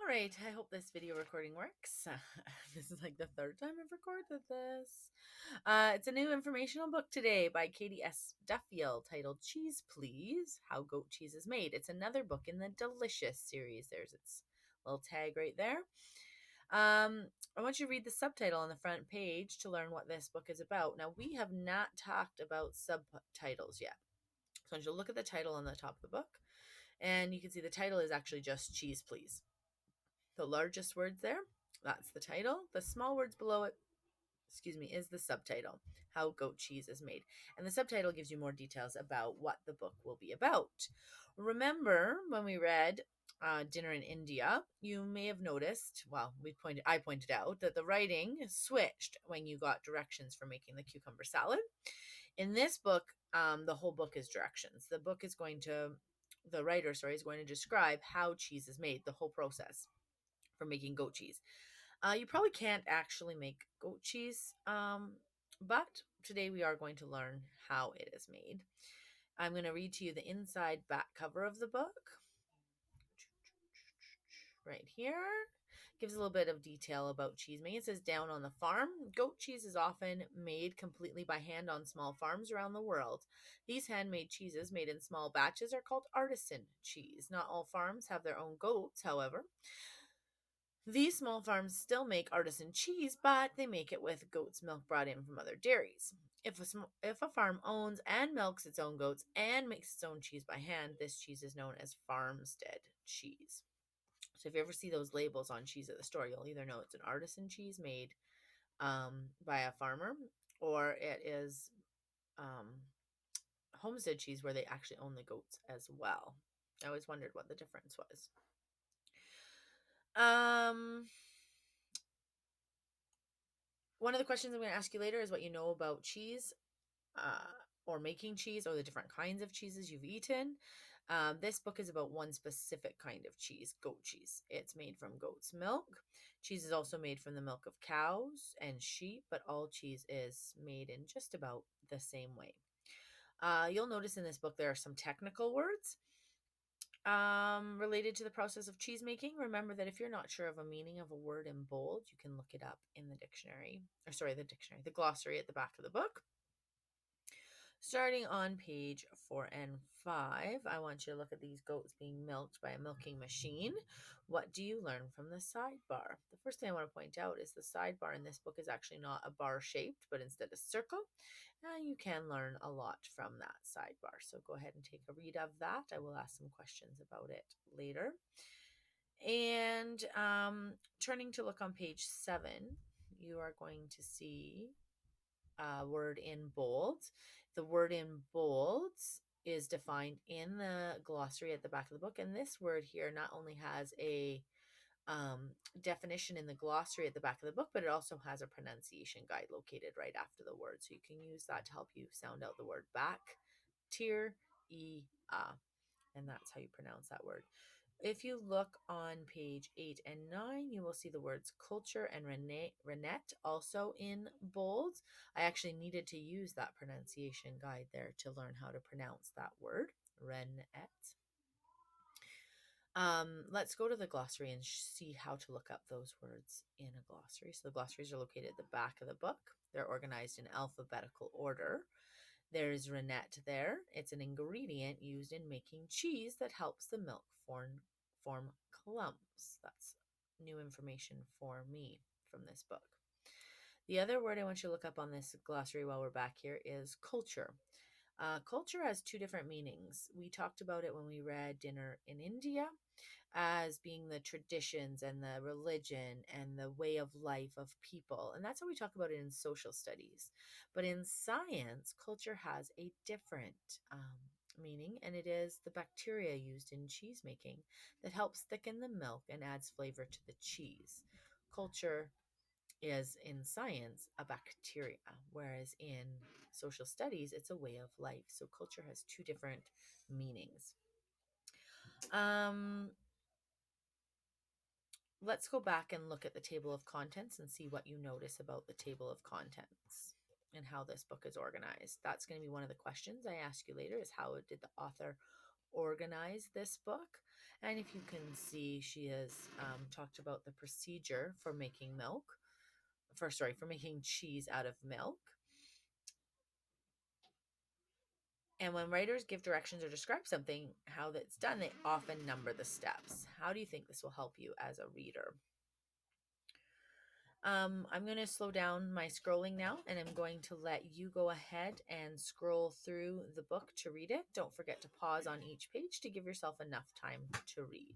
All right, I hope this video recording works. This is like the third time I've recorded this. It's a new informational book today by Katie S. Duffield titled Cheese Please, How Goat Cheese is Made. It's another book in the Delicious series. There's its little tag right there. I want you to read the subtitle on the front page to learn what this book is about. Now, we have not talked about subtitles yet. So I want you to look at the title on the top of the book, and you can see the title is actually just Cheese Please. The largest words there, that's the title. The small words below it, is the subtitle, How Goat Cheese is Made. And the subtitle gives you more details about what the book will be about. Remember when we read Dinner in India, you may have noticed, I pointed out that the writing switched when you got directions for making the cucumber salad. In this book, the whole book is directions. The writer is going to describe how cheese is made, the whole process for making goat cheese. You probably can't actually make goat cheese, but today we are going to learn how it is made. I'm going to read to you the inside back cover of the book. Right here. Gives a little bit of detail about cheese making. It says down on the farm, goat cheese is often made completely by hand on small farms around the world. These handmade cheeses made in small batches are called artisan cheese. Not all farms have their own goats, however. These small farms still make artisan cheese, but they make it with goat's milk brought in from other dairies. If a farm owns and milks its own goats and makes its own cheese by hand, this cheese is known as farmstead cheese. So if you ever see those labels on cheese at the store, you'll either know it's an artisan cheese made by a farmer, or it is homestead cheese where they actually own the goats as well. I always wondered what the difference was. One of the questions I'm going to ask you later is what you know about cheese, or making cheese, or the different kinds of cheeses you've eaten. This book is about one specific kind of cheese, goat cheese. It's made from goat's milk. Cheese is also made from the milk of cows and sheep, but all cheese is made in just about the same way. You'll notice in this book there are some technical words related to the process of cheese making. Remember that if you're not sure of a meaning of a word in bold, you can look it up in the glossary at the back of the book. Starting on page 4 and 5, I want you to look at these goats being milked by a milking machine. What do you learn from the sidebar? The first thing I want to point out is the sidebar in this book is actually not a bar shaped, but instead a circle. And you can learn a lot from that sidebar. So go ahead and take a read of that. I will ask some questions about it later. And turning to look on page 7, you are going to see word in bold. The word in bold is defined in the glossary at the back of the book. And this word here not only has a definition in the glossary at the back of the book, but it also has a pronunciation guide located right after the word. So you can use that to help you sound out the word back. Tir, and that's how you pronounce that word. If you look on page 8 and 9, you will see the words culture and Renette also in bold. I actually needed to use that pronunciation guide there to learn how to pronounce that word, Renette. Let's go to the glossary and see how to look up those words in a glossary. So the glossaries are located at the back of the book. They're organized in alphabetical order. There's rennet there. It's an ingredient used in making cheese that helps the milk form clumps. That's new information for me from this book. The other word I want you to look up on this glossary while we're back here is culture. Culture has two different meanings. We talked about it when we read Dinner in India as being the traditions and the religion and the way of life of people. And that's how we talk about it in social studies. But in science, culture has a different meaning, and it is the bacteria used in cheese making that helps thicken the milk and adds flavor to the cheese. Culture is in science a bacteria, whereas in social studies it's a way of life. So culture has two different meanings. Let's go back and look at the table of contents and see what you notice about the table of contents and how this book is organized. That's going to be one of the questions I ask you later, is how did the author organize this book? And if you can see, she has talked about the procedure for making for making cheese out of milk. And when writers give directions or describe something, how that's done, they often number the steps. How do you think this will help you as a reader? I'm going to slow down my scrolling now, and I'm going to let you go ahead and scroll through the book to read it. Don't forget to pause on each page to give yourself enough time to read.